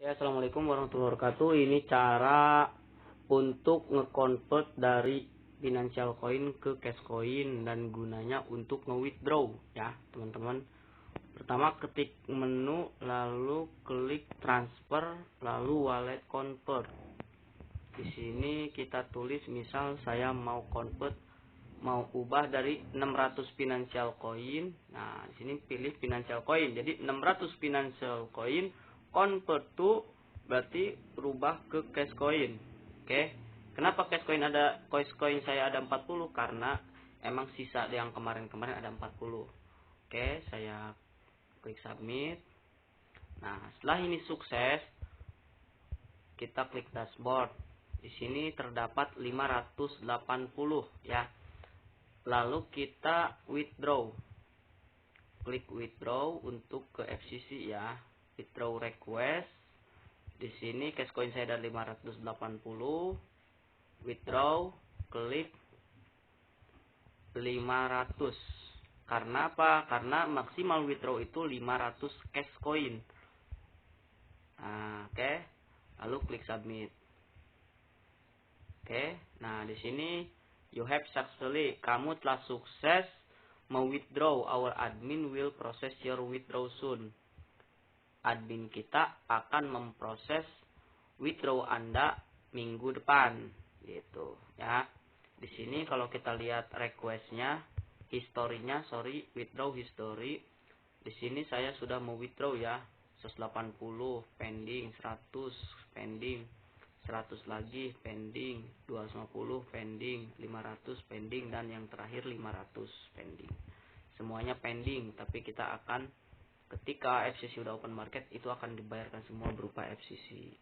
Ya, assalamualaikum warahmatullahi wabarakatuh. Ini cara untuk nge-convert dari financial coin ke cash coin dan gunanya untuk nge-withdraw ya, teman-teman. Pertama ketik menu, lalu klik transfer, lalu wallet convert. Di sini kita tulis misal saya mau convert, mau ubah dari 600 financial coin. Nah, di sini pilih financial coin. Jadi 600 financial coin convert to berarti rubah ke cash coin. Oke. Kenapa cash coin saya ada 40? Karena emang sisa yang kemarin-kemarin ada 40. Oke, saya klik submit. Nah, setelah ini sukses, kita klik dashboard. Di sini terdapat 580 ya. Lalu kita withdraw. Klik withdraw untuk ke FCC ya. Withdraw request. Di sini cash coin saya ada 580. Withdraw, klik 500. Karena apa? Karena maksimal withdraw itu 500 cash coin. Nah, oke. Lalu klik submit. Oke. Nah, di sini you have successfully. Kamu telah sukses mewithdraw. Our admin will process your withdraw soon. Admin kita akan memproses withdraw Anda minggu depan, gitu ya. Di sini kalau kita lihat requestnya, withdraw history. Di sini saya sudah mau withdraw ya, 180 pending, 100 pending, 100 lagi pending, 250 pending, 500 pending, dan yang terakhir 500 pending. Semuanya pending, tapi kita akan ketika FCC udah open market itu akan dibayarkan semua berupa FCC.